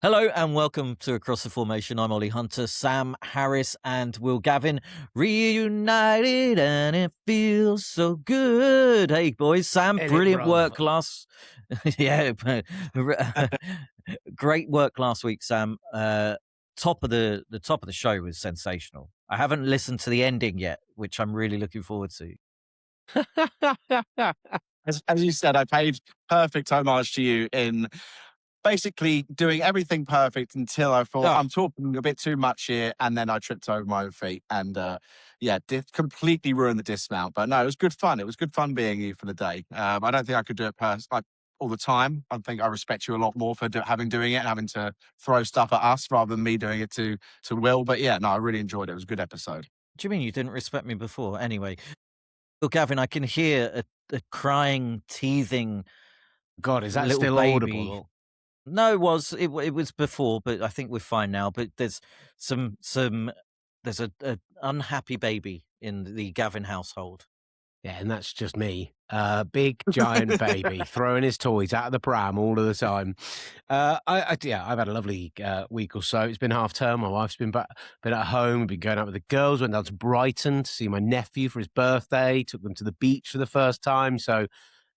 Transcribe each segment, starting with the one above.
Hello and welcome to Across the Formation. I'm Ollie Hunter, Sam Harris and Will Gavin reunited and it feels so good. Hey boys, Sam, brilliant work last yeah, great work last week, Sam. Top of the top of the show was sensational. I haven't listened to the ending yet, which I'm really looking forward to. As you said, I paid perfect homage to you in basically doing everything perfect until I thought I'm talking a bit too much here, and then I tripped over my own feet and did completely ruin the dismount. But no, it was good fun. It was good fun being you for the day. I don't think I could do it all the time. I think I respect you a lot more for doing it and having to throw stuff at us rather than me doing it to Will. But yeah, no, I really enjoyed it. It was a good episode. Do you mean you didn't respect me before? Anyway, well, Gavin, I can hear a crying, teething. God, is that little still baby. audible? No, it was before, but I think we're fine now. But there's there's a unhappy baby in the Gavin household. Yeah, and that's just me. Big giant baby throwing his toys out of the pram all of the time. I've had a lovely week or so. It's been half term. My wife's been at home. Been going out with the girls. Went down to Brighton to see my nephew for his birthday. Took them to the beach for the first time. So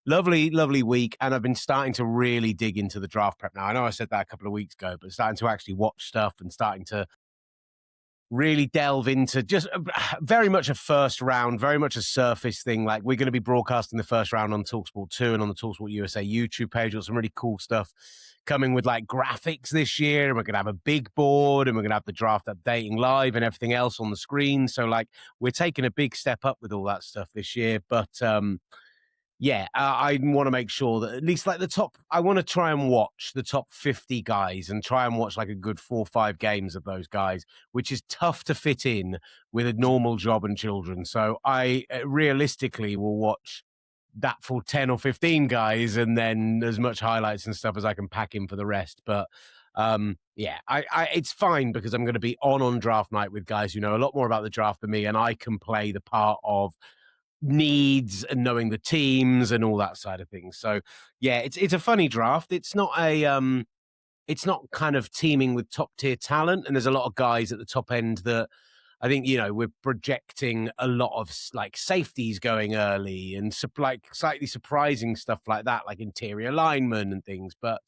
lovely, lovely week. And I've been starting to really dig into the draft prep now. I know I said that a couple of weeks ago, but starting to actually watch stuff and starting to really delve into just very much a first round, very much a surface thing. Like, we're going to be broadcasting the first round on talkSPORT 2 and on the talkSPORT USA YouTube page. Got some really cool stuff coming with like graphics this year, and we're going to have a big board, and we're going to have the draft updating live and everything else on the screen. So like, we're taking a big step up with all that stuff this year. But I want to make sure that at least like I want to try and watch the top 50 guys and try and watch like a good 4 or 5 games of those guys, which is tough to fit in with a normal job and children. So I realistically will watch that for 10 or 15 guys and then as much highlights and stuff as I can pack in for the rest. But it's fine because I'm going to be on draft night with guys who know a lot more about the draft than me, and I can play the part of needs and knowing the teams and all that side of things. So yeah, it's a funny draft. It's not kind of teaming with top tier talent, and there's a lot of guys at the top end that I think, we're projecting a lot of like safeties going early and like slightly surprising stuff like that, like interior linemen and things. But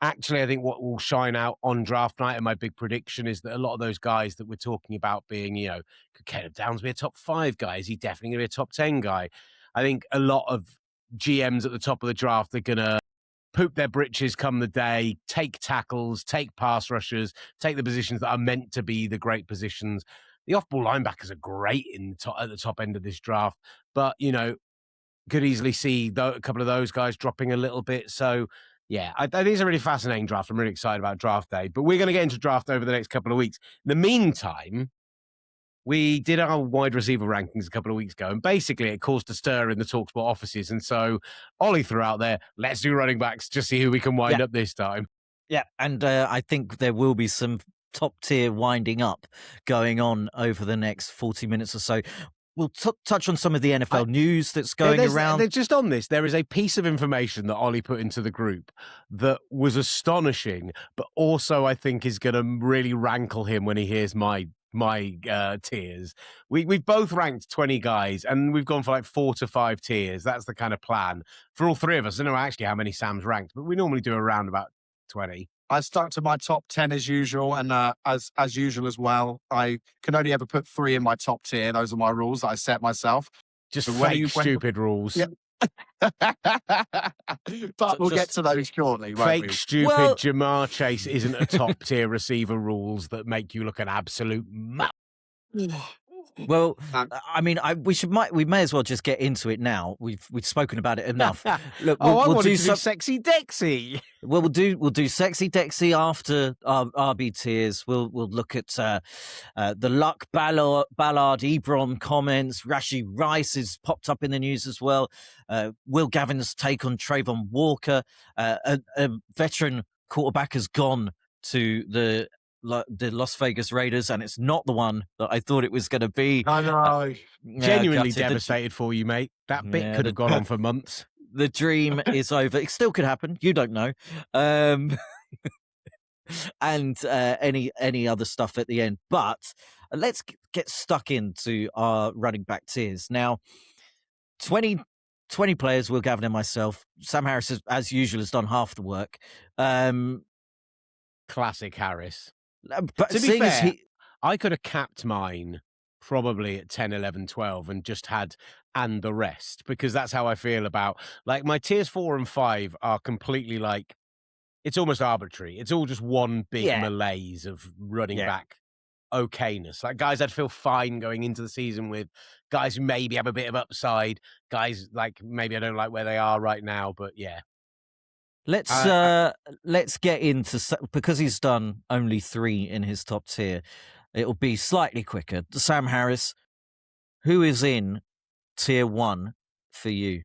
actually, I think what will shine out on draft night, and my big prediction is that a lot of those guys that we're talking about being, could Caleb Downs be a top 5 guy? Is he definitely going to be a top 10 guy? I think a lot of GMs at the top of the draft are going to poop their britches come the day, take tackles, take pass rushers, take the positions that are meant to be the great positions. The off-ball linebackers are great at the top end of this draft, but, could easily see a couple of those guys dropping a little bit. So, yeah, I think it's a really fascinating draft. I'm really excited about draft day, but we're going to get into draft over the next couple of weeks. In the meantime, we did our wide receiver rankings a couple of weeks ago, and basically it caused a stir in the talkSPORT offices. And so Ollie threw out there, let's do running backs, just see who we can wind up this time. Yeah, and I think there will be some top tier winding up going on over the next 40 minutes or so. We'll touch on some of the NFL news that's going around. Just on this, there is a piece of information that Ollie put into the group that was astonishing, but also I think is going to really rankle him when he hears my tiers. We've both ranked 20 guys, and we've gone for like 4 to 5 tiers. That's the kind of plan for all 3 of us. I don't know actually how many Sam's ranked, but we normally do around about 20. I stuck to my top 10 as usual, and as usual as well, I can only ever put 3 in my top tier. Those are my rules that I set myself. Just stupid rules. Yeah. But we'll get to those shortly. Stupid Jamar Chase isn't a top tier receiver rules that make you look an absolute Well, I mean, we may as well just get into it now. We've spoken about it enough. Look, we'll do sexy Dexy. Well, we'll do sexy Dexy after our RB tiers. We'll look at the Luck Ballard Ebron comments. Rashee Rice has popped up in the news as well. Will Gavin's take on Trayvon Walker. A veteran quarterback has gone to the Las Vegas Raiders, and it's not the one that I thought it was going to be. I know. Genuinely devastated for you, mate. That bit could have gone on for months. The dream is over. It still could happen. You don't know. and any other stuff at the end. But let's get stuck into our running back tiers now. 20 players, Will Gavin and myself. Sam Harris, as usual, has done half the work. Classic Harris. But to be fair, I could have capped mine probably at 10, 11, 12 and just had and the rest, because that's how I feel about, like, my tiers 4 and 5 are completely like, it's almost arbitrary. It's all just one big malaise of running back okayness. Like, guys I'd feel fine going into the season with, guys who maybe have a bit of upside, guys like maybe I don't like where they are right now, but yeah. Let's get into, because he's done only 3 in his top tier, it'll be slightly quicker. Sam Harris, who is in tier 1 for you?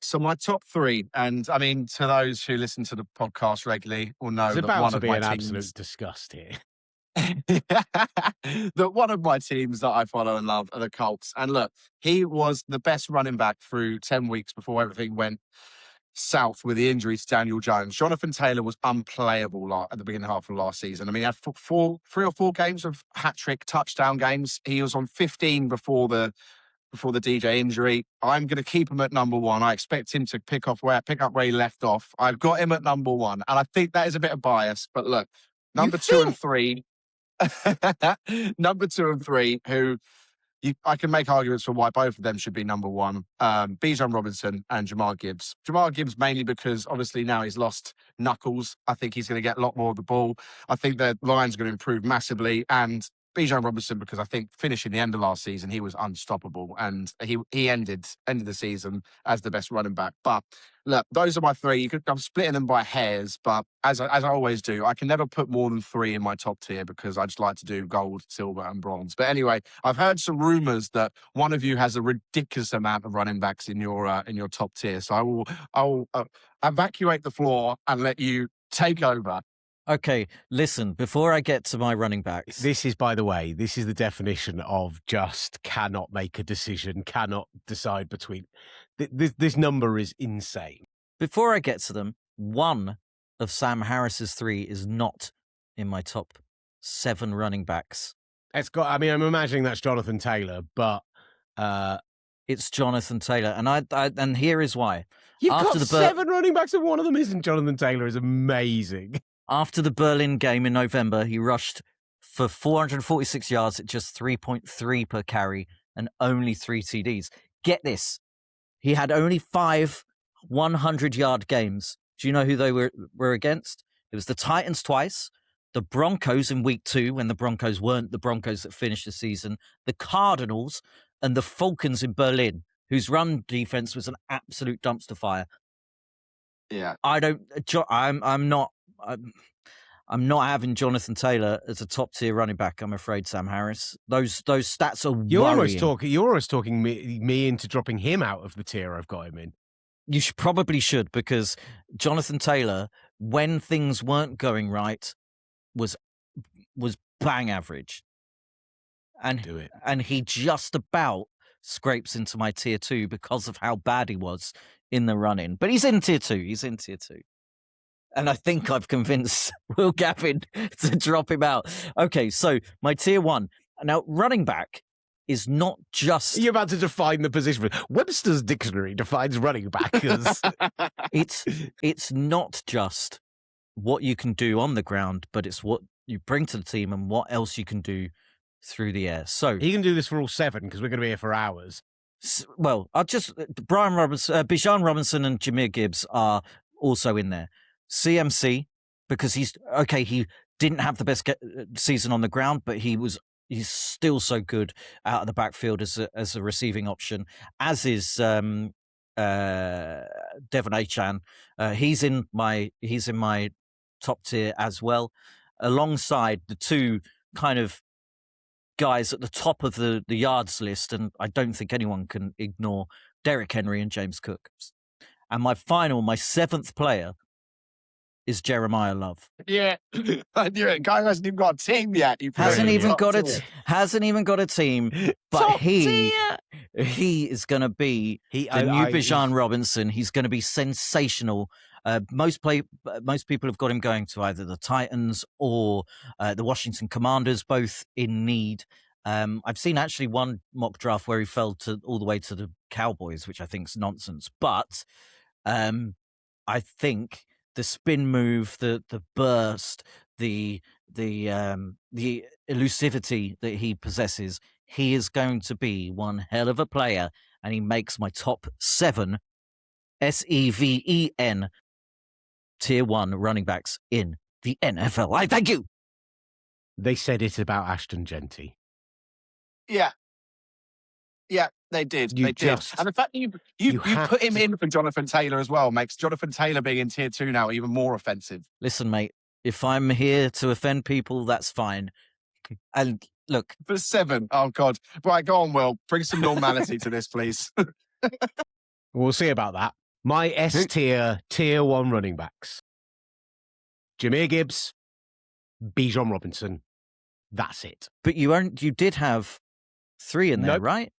So my top 3, and I mean, to those who listen to the podcast regularly will know that one of my teams, absolute disgust here. that one of my teams that I follow and love are the Colts. And look, he was the best running back through 10 weeks before everything went south with the injury to Daniel Jones. Jonathan Taylor was unplayable at the beginning half of last season. I mean, he had 3 or 4 games of hat-trick touchdown games. He was on 15 before the DJ injury. I'm going to keep him at number 1. I expect him to pick up where he left off. I've got him at number 1, and I think that is a bit of bias. But look, number 2 and 3, number 2 and 3, who I can make arguments for why both of them should be number 1. Bijan Robinson and Jahmyr Gibbs. Jahmyr Gibbs mainly because obviously now he's lost Knuckles. I think he's going to get a lot more of the ball. I think the line's going to improve massively, and Bijan Robinson, because I think finishing the end of last season, he was unstoppable, and he ended the season as the best running back. But look, those are my 3. I'm splitting them by hairs, but as I always do, I can never put more than 3 in my top tier because I just like to do gold, silver, and bronze. But anyway, I've heard some rumors that one of you has a ridiculous amount of running backs in your top tier. So I will evacuate the floor and let you take over. Okay, listen, before I get to my running backs. This is, by the way, the definition of just cannot make a decision, cannot decide between. This number is insane. Before I get to them, one of Sam Harris's 3 is not in my top 7 running backs. I'm imagining that's Jonathan Taylor, but it's Jonathan Taylor, and here is why. You've got 7 running backs and one of them isn't Jonathan Taylor is amazing. After the Berlin game in November, he rushed for 446 yards at just 3.3 per carry and only 3 TDs. Get this. He had only 5 100-yard games. Do you know who they were against? It was the Titans twice, the Broncos in week 2, when the Broncos weren't the Broncos that finished the season, the Cardinals, and the Falcons in Berlin, whose run defense was an absolute dumpster fire. Yeah. I'm not having Jonathan Taylor as a top tier running back. I'm afraid, Sam Harris. Those stats are worrying. You're almost talking me into dropping him out of the tier I've got him in. You probably should, because Jonathan Taylor, when things weren't going right, was bang average, and he just about scrapes into my tier 2 because of how bad he was in the run-in. But he's in tier 2. And I think I've convinced Will Gavin to drop him out. Okay, so my tier 1. Now, running back is not just... You're about to define the position. Webster's dictionary defines running back as... It's not just what you can do on the ground, but it's what you bring to the team and what else you can do through the air. So he can do this for all 7 because we're going to be here for hours. Well, Bijan Robinson and Jahmyr Gibbs are also in there. CMC, because he didn't have the best season on the ground, but he's still so good out of the backfield as a receiving option, as is Devon Achane. He's in my top tier as well, alongside the 2 kind of guys at the top of the yards list, and I don't think anyone can ignore Derrick Henry and James Cook. And my 7th player is Jeremiah Love. Yeah, I knew it. Guy hasn't even got a team yet. Hasn't even got a team, but he is going to be the new Bijan Robinson. He's going to be sensational Most people have got him going to either the Titans or the Washington Commanders, both in need. I've seen actually one mock draft where he fell all the way to the Cowboys, which I think is nonsense. But I think the spin move, the burst, the elusivity that he possesses, he is going to be one hell of a player, and he makes my top 7 SEVEN tier 1 running backs in the NFL. I thank you. They said it about Ashton Genty. Yeah, they did. They did. And the fact that you put him in for Jonathan Taylor as well makes Jonathan Taylor being in tier 2 now even more offensive. Listen, mate, if I'm here to offend people, that's fine. And look, for 7. Oh God! Right, go on, Will. Bring some normality to this, please. We'll see about that. My tier 1 running backs: Jahmyr Gibbs, Bijan Robinson. That's it. But you did have 3 in there, right?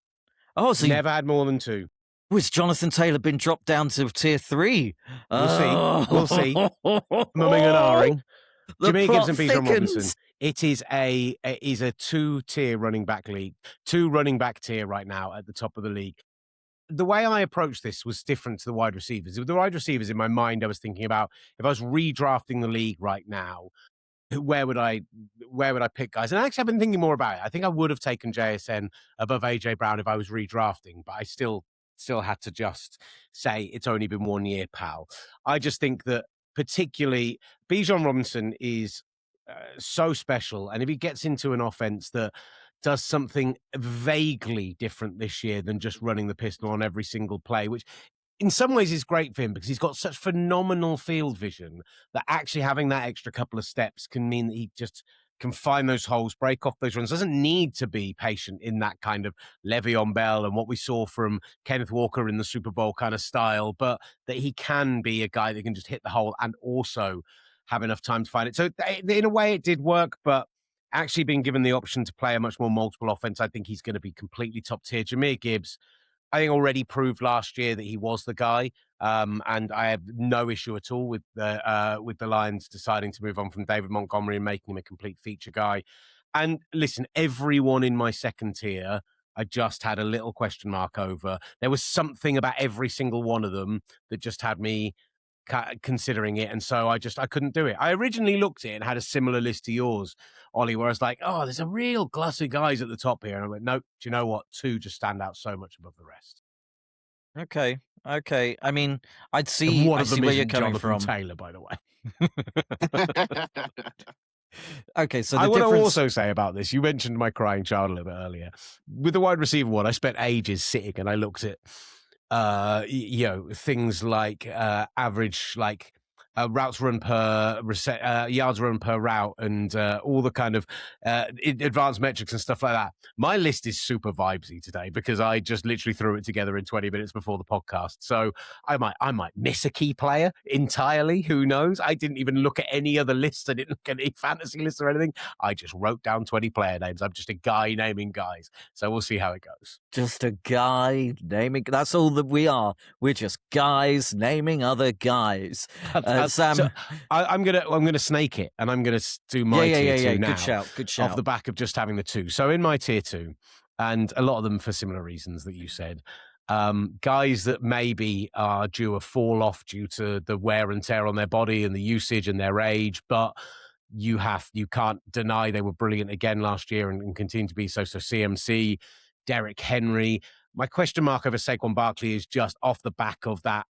Oh, so never had more than 2. Was Jonathan Taylor been dropped down to tier 3? We'll see. Mumming and ahhing. Jahmyr Gibbs and Bijan Robinson. It is a 2-tier running back league, 2 running back tier right now at the top of the league. The way I approached this was different to the wide receivers. With the wide receivers in my mind, I was thinking about if I was redrafting the league right now, where would I pick guys? And actually, I've been thinking more about it. I think I would have taken JSN above AJ Brown if I was redrafting, but I still had to just say it's only been 1 year, pal. I just think that particularly Bijan Robinson is so special, and if he gets into an offense that does something vaguely different this year than just running the pistol on every single play, which in some ways is great for him because he's got such phenomenal field vision that actually having that extra couple of steps can mean that he just can find those holes, break off those runs. Doesn't need to be patient in that kind of Le'Veon Bell and what we saw from Kenneth Walker in the Super Bowl kind of style, but that he can be a guy that can just hit the hole and also have enough time to find it. So in a way it did work, but actually being given the option to play a much more multiple offense, I think he's going to be completely top tier. Jahmyr Gibbs, I think already proved last year that he was the guy, and I have no issue at all with the Lions deciding to move on from David Montgomery and making him a complete feature guy. And listen, everyone in my second tier, I just had a little question mark over. There was something about every single one of them that just had me considering it, and so I couldn't do it. I originally looked at it and had a similar list to yours, Ollie, where I was like, oh, there's a real glass of guys at the top here, and I went, no, do you know what? 2 just stand out so much above the rest. Okay. I mean, I'd see where you're coming from. Taylor, by the way. Okay, so I want to also say about this, you mentioned my crying child a little bit earlier. With the wide receiver one, I spent ages sitting and I looked at things like average, like routes run per yards run per route, and all the kind of advanced metrics and stuff like that. My list is super vibesy today because I just literally threw it together in 20 minutes before the podcast. So I might miss a key player entirely. Who knows? I didn't even look at any other lists. I didn't look at any fantasy lists or anything. I just wrote down 20 player names. I'm just a guy naming guys. So we'll see how it goes. Just a guy naming. That's all that we are. We're just guys naming other guys. Sam, so I'm gonna snake it, and I'm gonna do my tier 2 now. Good shout. Off the back of just having the 2. So in my tier 2, and a lot of them for similar reasons that you said, guys that maybe are due a fall off due to the wear and tear on their body and the usage and their age, but you can't deny they were brilliant again last year and continue to be so. So CMC, Derrick Henry. My question mark over Saquon Barkley is just off the back of that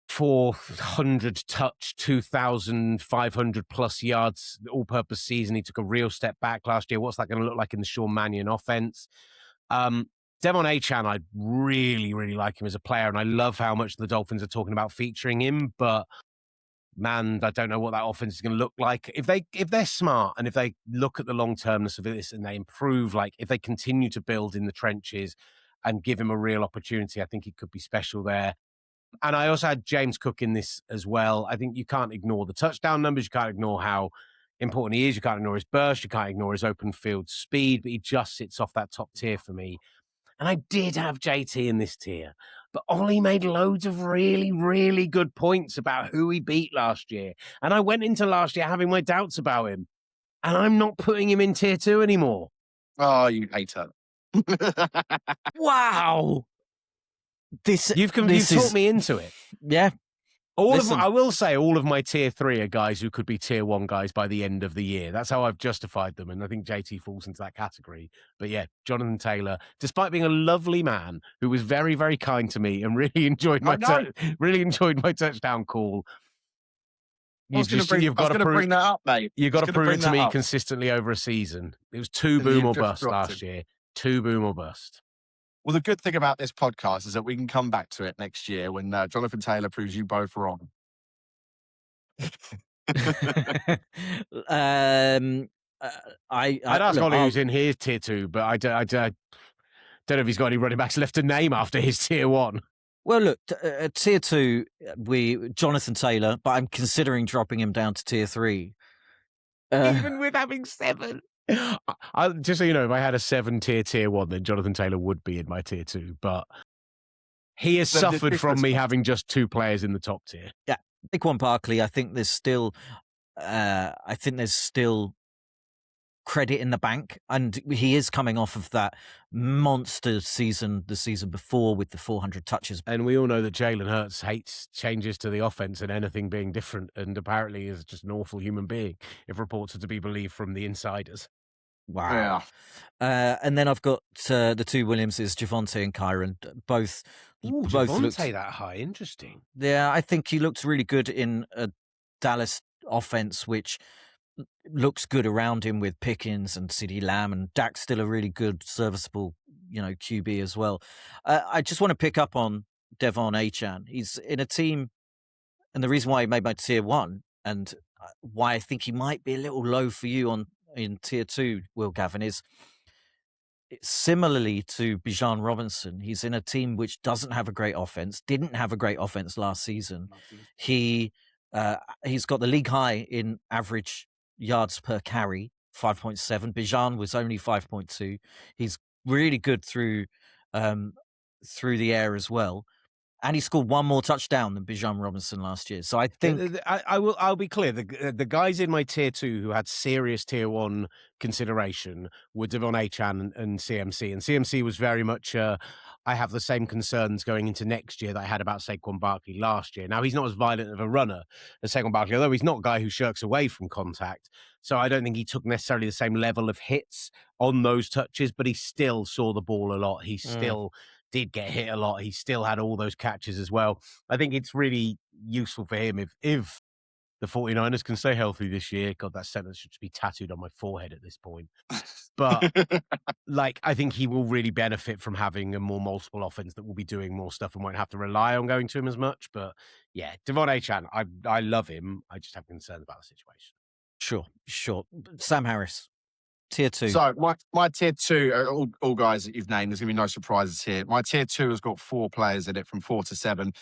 400 touch, 2,500 plus yards, all-purpose season. He took a real step back last year. What's that going to look like in the Sean Mannion offense? Devon Achane, I really, really like him as a player, and I love how much the Dolphins are talking about featuring him, but man, I don't know what that offense is going to look like. If they're smart and if they look at the long-termness of this and they improve, like if they continue to build in the trenches and give him a real opportunity, I think he could be special there. And I also had James Cook in this as well. I think you can't ignore the touchdown numbers. You can't ignore how important he is. You can't ignore his burst. You can't ignore his open field speed, but he just sits off that top tier for me. And I did have JT in this tier, But Ollie made loads of really, really good points about who he beat last year. And I went into last year having my doubts about him. And I'm not putting him in tier 2 anymore. Oh, you hater. Wow. You've this talked me into it. Yeah. I will say all of my tier 3 are guys who could be tier 1 guys by the end of the year. That's how I've justified them. And I think JT falls into that category. But yeah, Jonathan Taylor, despite being a lovely man who was very, very kind to me and really enjoyed my touchdown call. You've got to bring that up, mate. You've got to prove it to me consistently over a season. It was 2 boom or bust last year. 2 boom or bust. Well, the good thing about this podcast is that we can come back to it next year when Jonathan Taylor proves you both wrong. I'd ask Ollie who's in his tier 2, but I don't know if he's got any running backs left to name after his tier 1. Well, look, tier 2, Jonathan Taylor, but I'm considering dropping him down to tier 3. Even with having 7. Just so you know, if I had a 7 tier 1, then Jonathan Taylor would be in my tier 2. But he has suffered from me having just 2 players in the top tier. Yeah, Saquon Barkley. I think there's still credit in the bank, and he is coming off of that monster season the season before with the 400 touches. And we all know that Jalen Hurts hates changes to the offense and anything being different, and apparently is just an awful human being, if reports are to be believed from the insiders. Wow. Yeah. And then I've got the 2 Williamses, Javonte and Kyron, both Javonte looked that high. Interesting. Yeah, I think he looked really good in a Dallas offense, which looks good around him with Pickens and CeeDee Lamb, and Dak's still a really good, serviceable, QB as well. I just want to pick up on Devon Achane. He's in a team, and the reason why he made my tier 1 and why I think he might be a little low for you in tier 2, Will Gavin, is similarly to Bijan Robinson. He's in a team which doesn't have a great offense, didn't have a great offense last season. He's got the league high in average yards per carry, 5.7. Bijan was only 5.2. He's really good through the air as well. And he scored 1 more touchdown than Bijan Robinson last year. So I think I'll be clear. The guys in my tier 2 who had serious tier 1 consideration were Devon Achane and CMC. And CMC was very much I have the same concerns going into next year that I had about Saquon Barkley last year. Now, he's not as violent of a runner as Saquon Barkley, although he's not a guy who shirks away from contact. So I don't think he took necessarily the same level of hits on those touches, but he still saw the ball a lot. He still did get hit a lot. He still had all those catches as well. I think it's really useful for him if the 49ers can stay healthy this year. God, that sentence should be tattooed on my forehead at this point. But I think he will really benefit from having a more multiple offense that will be doing more stuff and won't have to rely on going to him as much. But yeah, Devon Achane, I love him. I just have concerns about the situation. Sure. Sam Harris, tier 2. So my tier 2, all guys that you've named, there's going to be no surprises here. My tier 2 has got 4 players in it from 4 to 7.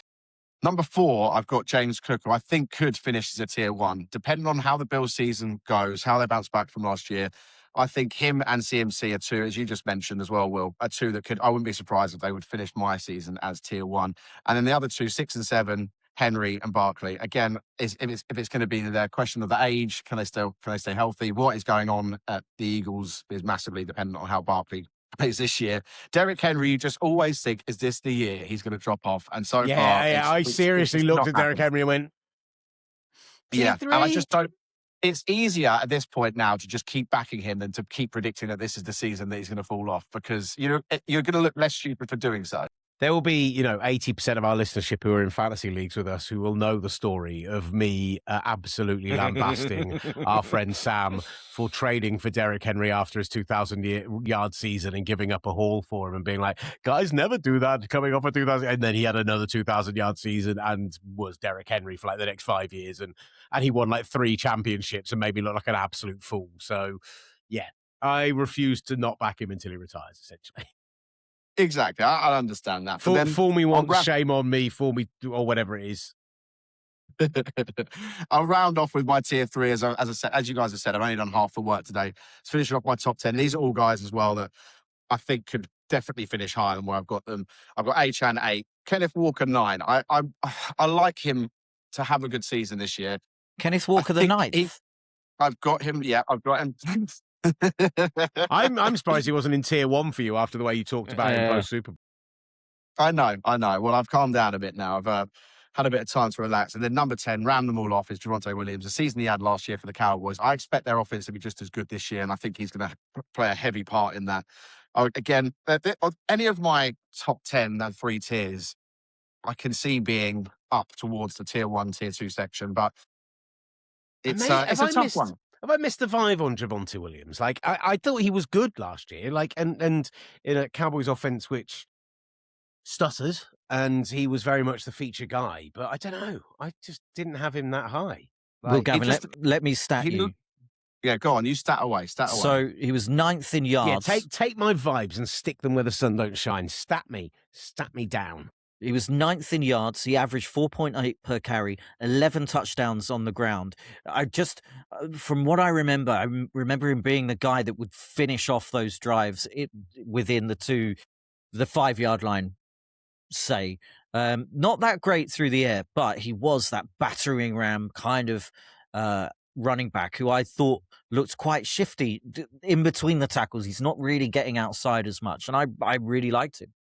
Number 4, I've got James Cook, who I think could finish as a tier 1. Depending on how the Bills season goes, how they bounce back from last year, I think him and CMC are 2, as you just mentioned as well, Will, are 2 that I wouldn't be surprised if they would finish my season as tier 1. And then the other 2, 6 and 7, Henry and Barkley. Again, if it's going to be the question of the age, can they stay healthy? What is going on at the Eagles is massively dependent on how Barkley plays this year. Derrick Henry, you just always think, is this the year he's going to drop off? And so far, I seriously looked at Derrick Henry and went, yeah, and I just don't. It's easier at this point now to just keep backing him than to keep predicting that this is the season that he's going to fall off, because you're going to look less stupid for doing so. There will be, 80% of our listenership who are in fantasy leagues with us who will know the story of me absolutely lambasting our friend Sam for trading for Derrick Henry after his 2,000-yard season and giving up a haul for him and being like, guys never do that coming off a 2,000. And then he had another 2,000-yard season and was Derrick Henry for the next 5 years. And he won 3 championships and made me look like an absolute fool. So, yeah, I refuse to not back him until he retires, essentially. Exactly. I understand that. Fool me once, shame on me, fool me, or whatever it is. I'll round off with my tier 3. As I said, as you guys have said, I've only done half the work today. Let's finish off my top 10. These are all guys as well that I think could definitely finish higher than where I've got them. I've got Achane 8, Kenneth Walker 9. I like him to have a good season this year. Kenneth Walker the ninth. I've got him. Yeah, I've got him. I'm surprised he wasn't in tier 1 for you after the way you talked about him post Super Bowl. I know. Well, I've calmed down a bit now. I've had a bit of time to relax. And then number 10, round them all off, is Javonte Williams. The season he had last year for the Cowboys, I expect their offense to be just as good this year, and I think he's going to play a heavy part in that. Again, any of my top 10, that 3 tiers, I can see being up towards the tier 1, tier 2 section, but it's a tough one. Have I missed the vibe on Javonte Williams? Like, I thought he was good last year, like, and in a Cowboys offense which stuttered, and he was very much the feature guy. But I don't know. I just didn't have him that high. Like, well, Gavin, let me stat you. Yeah, go on. You stat away. So he was 9th in yards. Yeah, take my vibes and stick them where the sun don't shine. Stat me down. He was 9th in yards. He averaged 4.8 per carry, 11 touchdowns on the ground. From what I remember him being the guy that would finish off those drives within the 5-yard line, say. Not that great through the air, but he was that battering ram kind of running back who I thought looked quite shifty in between the tackles. He's not really getting outside as much, and I really liked him.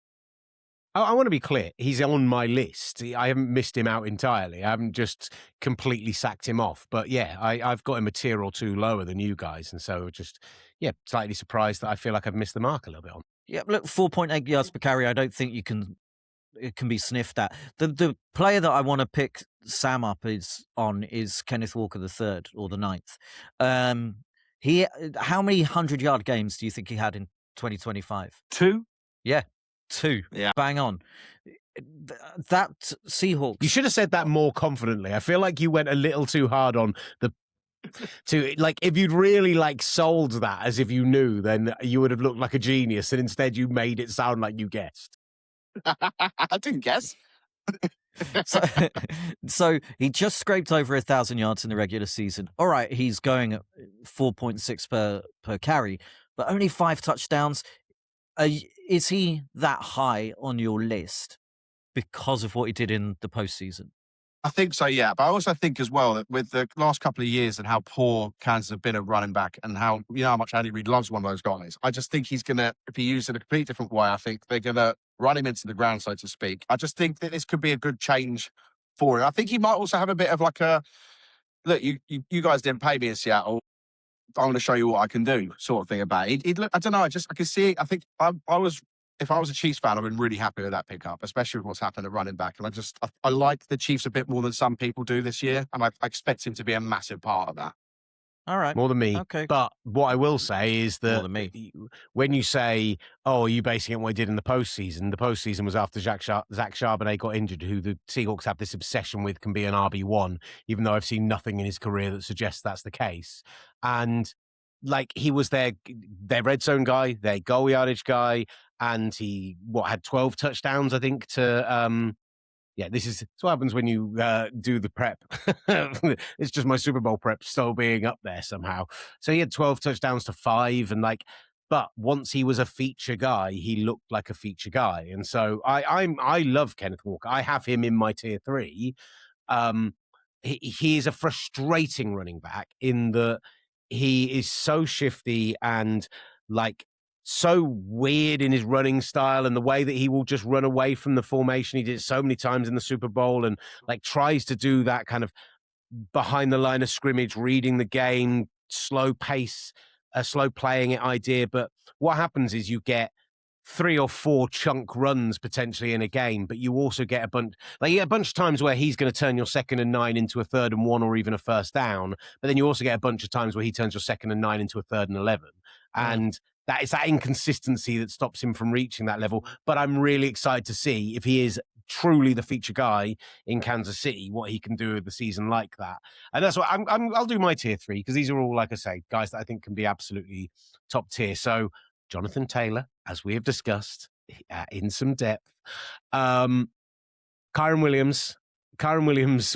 I want to be clear. He's on my list. I haven't missed him out entirely. I haven't just completely sacked him off. But yeah, I've got him a tier or 2 lower than you guys. And so just, slightly surprised that I feel like I've missed the mark a little bit on. Yeah, look, 4.8 yards per carry. I don't think it can be sniffed at. The player that I want to pick Sam up is Kenneth Walker the 3rd or the 9th. How many 100-yard games do you think he had in 2025? 2? Yeah. 2. Yeah. Bang on. That Seahawks. You should have said that more confidently. I feel like you went a little too hard on if you'd really sold that as if you knew, then you would have looked like a genius, and instead you made it sound like you guessed. I didn't guess. So he just scraped over 1,000 yards in the regular season. All right, he's going at 4.6 per carry, but only 5 touchdowns. Is he that high on your list because of what he did in the postseason? I think so, yeah. But I also think as well that with the last couple of years and how poor Kansas have been at running back, and how much Andy Reid loves one of those guys, I just think he's going to, if he used it in a completely different way, I think they're going to run him into the ground, so to speak. I just think that this could be a good change for him. I think he might also have a bit of look, you guys didn't pay me in Seattle. I'm going to show you what I can do, sort of thing about it. He'd look, I don't know. I can see it. I think if I was a Chiefs fan, I've been really happy with that pickup, especially with what's happened at running back. And I like the Chiefs a bit more than some people do this year. And I expect him to be a massive part of that. All right. More than me. Okay. But what I will say is that more than me. When you say, are you basing it on what he did in the postseason was after Zach Charbonnet got injured, who the Seahawks have this obsession with can be an RB1, even though I've seen nothing in his career that suggests that's the case. And he was their red zone guy, their goal yardage guy, and he had 12 touchdowns, I think, to this is what happens when you do the prep. It's just my Super Bowl prep still being up there somehow. So he had 12 touchdowns to 5, and but once he was a feature guy, he looked like a feature guy. And so I love Kenneth Walker. I have him in my tier 3. He is a frustrating running back in that he is so shifty and so weird in his running style, and the way that he will just run away from the formation. He did it so many times in the Super Bowl, and tries to do that kind of behind the line of scrimmage, reading the game, slow pace, slow playing it idea. But what happens is you get 3 or 4 chunk runs potentially in a game, but you also get a bunch of times where he's going to turn your 2nd and 9 into a 3rd and 1 or even a first down. But then you also get a bunch of times where he turns your 2nd and 9 into a 3rd and 11. And that is that inconsistency that stops him from reaching that level. But I'm really excited to see if he is truly the feature guy in Kansas City, what he can do with the season like that. And that's what I'll do my tier 3, because these are all, like I say, guys that I think can be absolutely top tier. So Jonathan Taylor, as we have discussed in some depth. Kyren Williams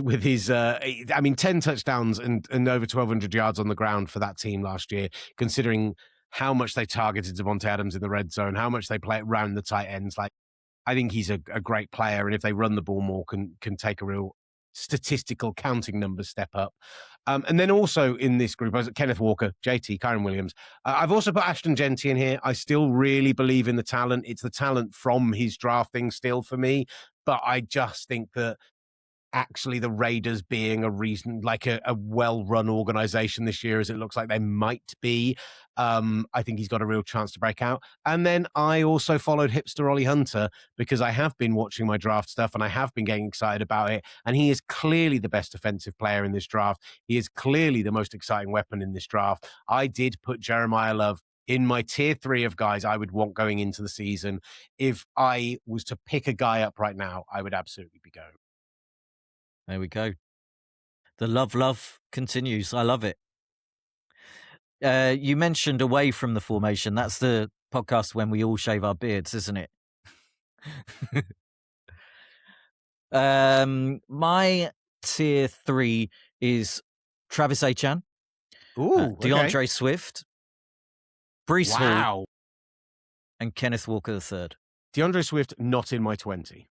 with his, 10 touchdowns and over 1,200 yards on the ground for that team last year, considering how much they targeted Devontae Adams in the red zone, how much they play it around the tight ends. I think he's a great player, and if they run the ball more, can take a real statistical counting numbers step up. And then also in this group, I was at Kenneth Walker, JT, Kyron Williams. I've also put Ashton Genty in here. I still really believe in the talent. It's the talent from his drafting still for me, but I just think that actually the Raiders being a reason, like a well-run organization this year, as it looks like they might be, I think he's got a real chance to break out. And then I also followed hipster Ollie Hunter because I have been watching my draft stuff and I have been getting excited about it. And he is clearly the best offensive player in this draft. He is clearly the most exciting weapon in this draft. I did put Jeremiah Love in my tier 3 of guys I would want going into the season. If I was to pick a guy up right now, I would absolutely be going. There we go. The love continues. I love it. You mentioned away from the formation. That's the podcast when we all shave our beards, isn't it? My tier 3 is Travis Etienne, DeAndre Swift, Breece Hall, and Kenneth Walker III. DeAndre Swift, not in my 20.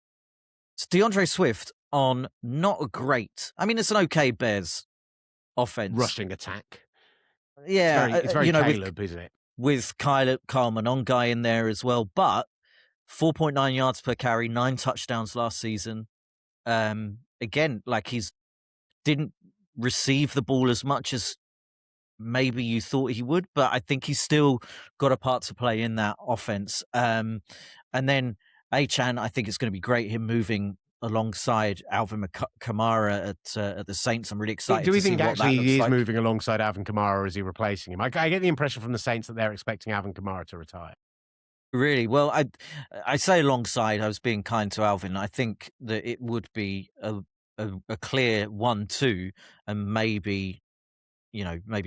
It's DeAndre Swift on not a great. I mean, it's an okay Bears offense. Rushing attack. Yeah. It's very Caleb, isn't it? With Kyle Monongai in there as well. But 4.9 yards per carry, 9 touchdowns last season. Again, like he's didn't receive the ball as much as maybe you thought he would, but I think he's still got a part to play in that offense. And then Achane, I think it's going to be great, him moving alongside Alvin Kamara at the Saints. I'm really excited. Do we think see actually he is like. moving alongside Alvin Kamara, or is he replacing him? I get the impression from the Saints that they're expecting Alvin Kamara to retire. Really? Well, I say alongside, I was being kind to Alvin. I think that it would be a clear 1-2 and maybe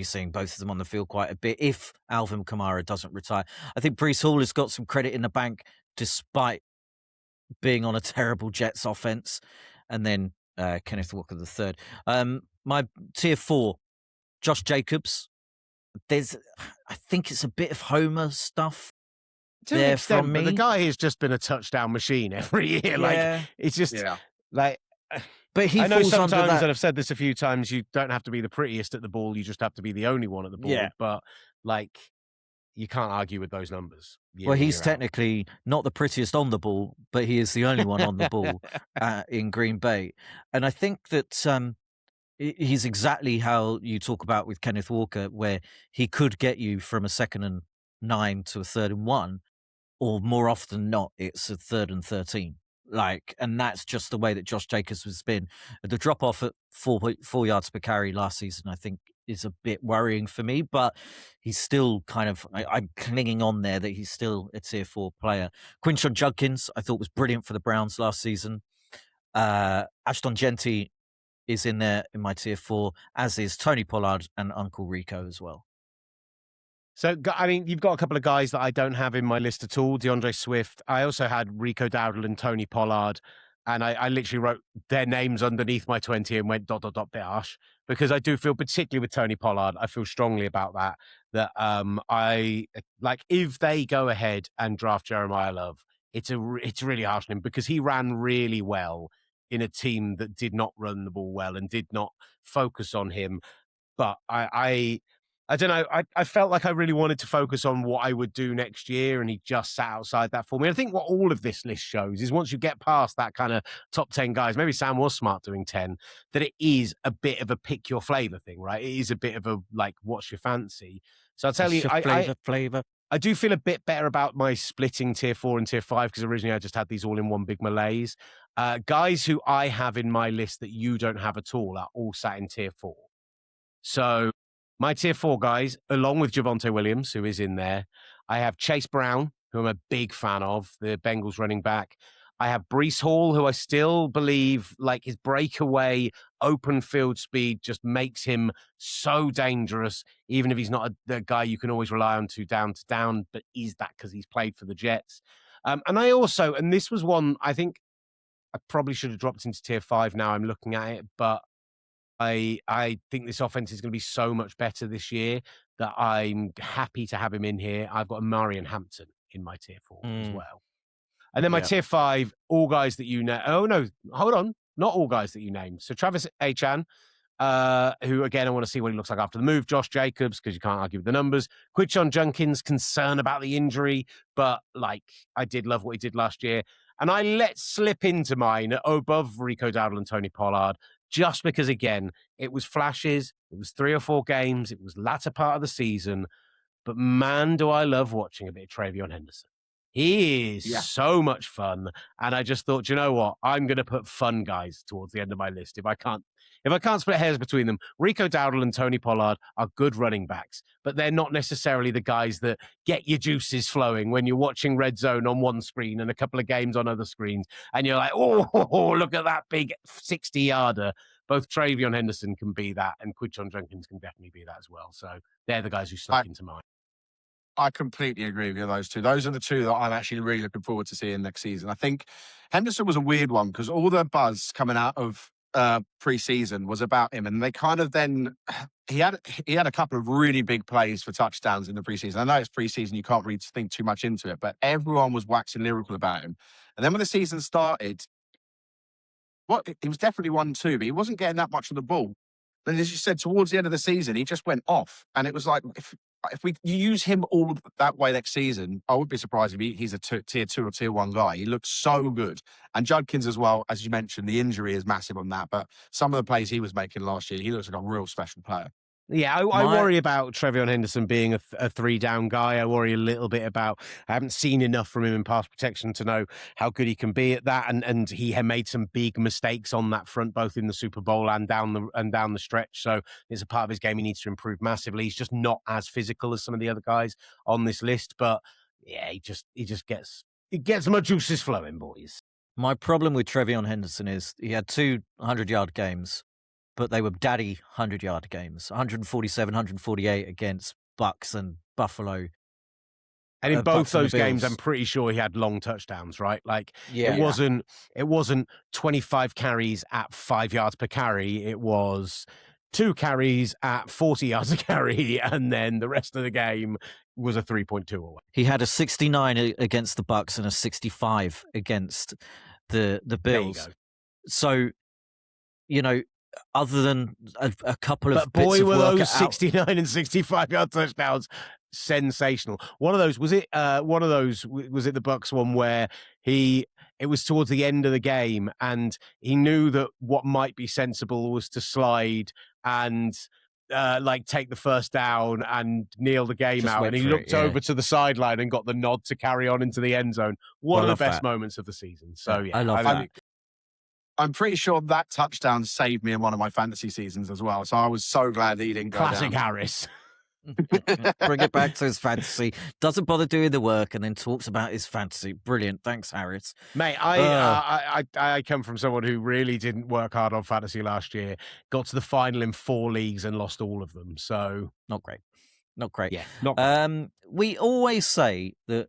seeing both of them on the field quite a bit if Alvin Kamara doesn't retire. I think Breece Hall has got some credit in the bank despite being on a terrible Jets offense. And then Kenneth Walker III. My tier 4, Josh Jacobs. I think it's a bit of Homer stuff. To an extent, but the guy has just been a touchdown machine every year. Yeah. Like it's just like. But I know sometimes, and I've said this a few times, you don't have to be the prettiest at the ball. You just have to be the only one at the ball. Yeah. But like, you can't argue with those numbers. Well, he's technically not the prettiest on the ball, but he is the only one on the ball in Green Bay. And I think that he's exactly how you talk about with Kenneth Walker, where he could get you from a 2nd and 9 to a 3rd and 1, or more often than not, it's a 3rd and 13. And that's just the way that Josh Jacobs has been. The drop off at 4 yards per carry last season, I think, is a bit worrying for me, but he's still kind of, I'm clinging on there that he's still a tier 4 player. Quinshon Judkins, I thought was brilliant for the Browns last season. Ashton Genty is in there in my tier 4, as is Tony Pollard and Uncle Rico as well. So, I mean, you've got a couple of guys that I don't have in my list at all. DeAndre Swift. I also had Rico Dowdle and Tony Pollard. And I literally wrote their names underneath my 20 and went ... because I do feel, particularly with Tony Pollard, I feel strongly about that I like if they go ahead and draft Jeremiah Love, it's really harsh on him because he ran really well in a team that did not run the ball well and did not focus on him. But I don't know. I felt like I really wanted to focus on what I would do next year, and he just sat outside that for me. I think what all of this list shows is once you get past that kind of top 10 guys, maybe Sam was smart doing 10, that it is a bit of a pick your flavor thing, right? It is a bit of a, like, what's your fancy? So I'll tell you, flavor. I do feel a bit better about my splitting tier 4 and tier 5 because originally I just had these all in one big malaise. Guys who I have in my list that you don't have at all are all sat in tier 4. So my tier 4 guys, along with Javonte Williams, who is in there. I have Chase Brown, who I'm a big fan of, the Bengals running back. I have Breece Hall, who I still believe, like, his breakaway open field speed just makes him so dangerous, even if he's not the guy you can always rely on to down, but is that because he's played for the Jets? And I also, and this was one I think I probably should have dropped into tier 5 now I'm looking at it, but I think this offense is going to be so much better this year that I'm happy to have him in here. I've got Marion Hampton in my tier 4 as well. And then my Yeah. tier 5, all guys that you know. Oh, no, hold on. Not all guys that you named. So Travis Achan, who, again, I want to see what he looks like after the move. Josh Jacobs, because you can't argue with the numbers. Quinshon Judkins, concern about the injury, but, like, I did love what he did last year. And I let slip into mine above Rico Dowdle and Tony Pollard, just because, again, it was flashes, it was 3 or 4 games, it was latter part of the season, but man, do I love watching a bit of Travion Henderson. He is so much fun, and I just thought, you know what? I'm going to put fun guys towards the end of my list. If I can't split hairs between them, Rico Dowdle and Tony Pollard are good running backs, but they're not necessarily the guys that get your juices flowing when you're watching Red Zone on one screen and a couple of games on other screens, and you're like, oh, look at that big 60-yarder. Both Travion Henderson can be that, and Quinshon Judkins can definitely be that as well. So they're the guys who stuck into mine. I completely agree with you, those two. Those are the two that I'm actually really looking forward to seeing next season. I think Henderson was a weird one because all the buzz coming out of pre-season was about him, and they kind of then he had a couple of really big plays for touchdowns in the preseason. I know it's preseason, you can't really think too much into it, but everyone was waxing lyrical about him. And then when the season started, he was definitely 1-2, but he wasn't getting that much of the ball. Then, as you said, towards the end of the season, he just went off, and it was like if you use him all that way next season, I would be surprised if he's a tier 2 or tier 1 guy. He looks so good. And Judkins as well, as you mentioned, the injury is massive on that. But some of the plays he was making last year, he looks like a real special player. Yeah, I worry about Travion Henderson being a 3-down guy. I worry a little bit about, I haven't seen enough from him in pass protection to know how good he can be at that. And he had made some big mistakes on that front, both in the Super Bowl and down the stretch. So it's a part of his game he needs to improve massively. He's just not as physical as some of the other guys on this list. But yeah, he gets my juices flowing, boys. My problem with Travion Henderson is he had 2 100-yard games, but they were daddy 100-yard games, 147, 148 against Bucks and Buffalo. And in both those games, I'm pretty sure he had long touchdowns, right? Like it wasn't 25 carries at 5 yards per carry. It was 2 carries at 40 yards a carry, and then the rest of the game was a 3.2 away. He had a 69 against the Bucks and a 65 against the Bills. There you go. So, you know, other than a couple of but boy, bits of were work those 69 and 65-yard touchdowns sensational. One of those was it the Bucks one where it was towards the end of the game and he knew that what might be sensible was to slide and take the first down and kneel the game out, and he looked over to the sideline and got the nod to carry on into the end zone. One of the best moments of the season. So yeah, I love that. I'm pretty sure that touchdown saved me in one of my fantasy seasons as well. So I was so glad that he didn't go down. Classic Harris. Bring it back to his fantasy. Doesn't bother doing the work and then talks about his fantasy. Brilliant. Thanks, Harris. Mate, I come from someone who really didn't work hard on fantasy last year. Got to the final in 4 leagues and lost all of them. So not great. Not great. Yeah, not great. We always say that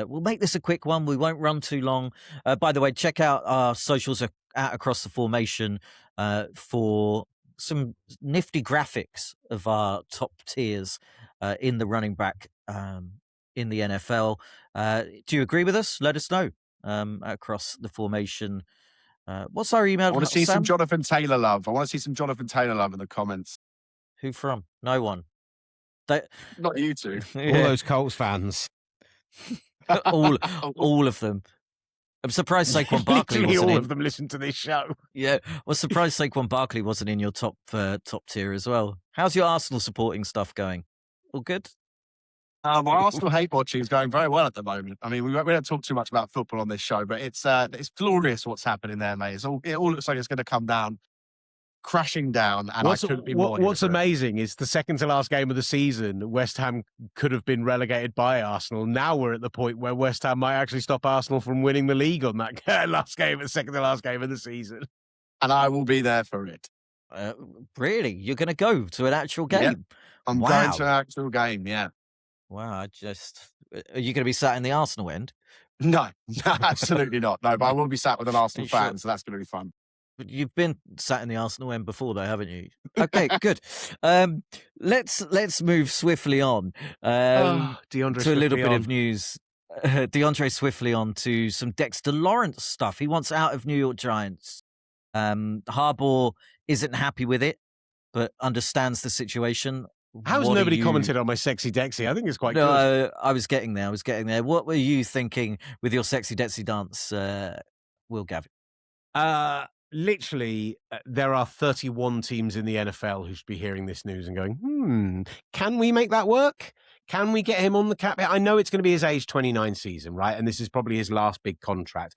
we'll make this a quick one. We won't run too long. By the way, check out our socials out across the formation for some nifty graphics of our top tiers in the running back in the NFL. Do you agree with us? Let us know across the formation. What's our email? I want to see some Jonathan Taylor love. I want to see some Jonathan Taylor love in the comments. Who from? No one. Not you two. Yeah. All those Colts fans. all of them. I'm surprised Saquon Barkley wasn't all in. of them listen to this show. Yeah, well, surprised Saquon Barkley wasn't in your top tier as well. How's your Arsenal supporting stuff going? All good? My Arsenal hate watching is going very well at the moment. I mean, we don't talk too much about football on this show, but it's glorious what's happening there, mate. It all looks like it's going to come down, crashing down, and I couldn't be more. What's amazing is the second to last game of the season, West Ham could have been relegated by Arsenal. Now we're at the point where West Ham might actually stop Arsenal from winning the league on that second to last game of the season. And I will be there for it. Really? You're going to go to an actual game? Yep. I'm going to an actual game, yeah. Wow, are you going to be sat in the Arsenal end? No, absolutely not. No, but I will be sat with an Arsenal fan, so that's going to be fun. But you've been sat in the Arsenal end before, though, haven't you? Okay, good. Let's move swiftly on to a little bit of news. DeAndre swiftly on to some Dexter Lawrence stuff. He wants out of New York Giants. Harbaugh isn't happy with it, but understands the situation. How's nobody commented on my sexy Dexy? I think it's quite good. No, I was getting there. What were you thinking with your sexy Dexy dance, Will Gavin? Literally, there are 31 teams in the NFL who should be hearing this news and going, can we make that work? Can we get him on the cap? I know it's going to be his age 29 season, right? And this is probably his last big contract.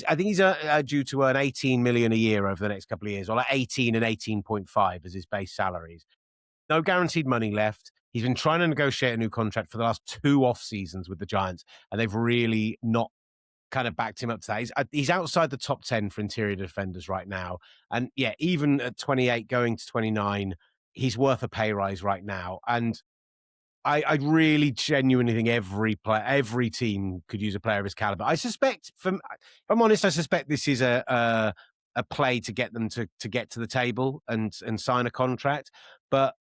I think he's due to earn 18 million a year over the next couple of years, or like 18 and 18.5 as his base salaries. No guaranteed money left. He's been trying to negotiate a new contract for the last 2 off seasons with the Giants, and they've really not kind of backed him up to that. He's outside the top 10 for interior defenders right now. And yeah, even at 28 going to 29, he's worth a pay rise right now. And I really genuinely think every team could use a player of his caliber. I suspect, if I'm honest, I suspect this is a play to get them to get to the table and sign a contract. But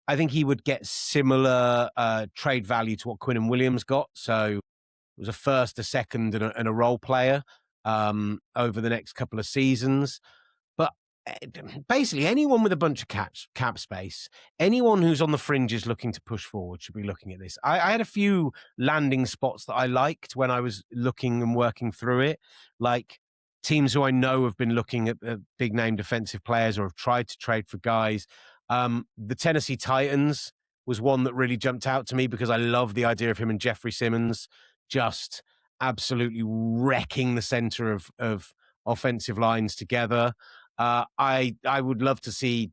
I think he would get similar trade value to what Quinnen Williams got. So it was a first, a second, and a role player over the next couple of seasons. But basically, anyone with a bunch of cap space, anyone who's on the fringes looking to push forward should be looking at this. I had a few landing spots that I liked when I was looking and working through it, like teams who I know have been looking at big name defensive players or have tried to trade for guys. The Tennessee Titans was one that really jumped out to me because I love the idea of him and Jeffrey Simmons just absolutely wrecking the center of offensive lines together. I would love to see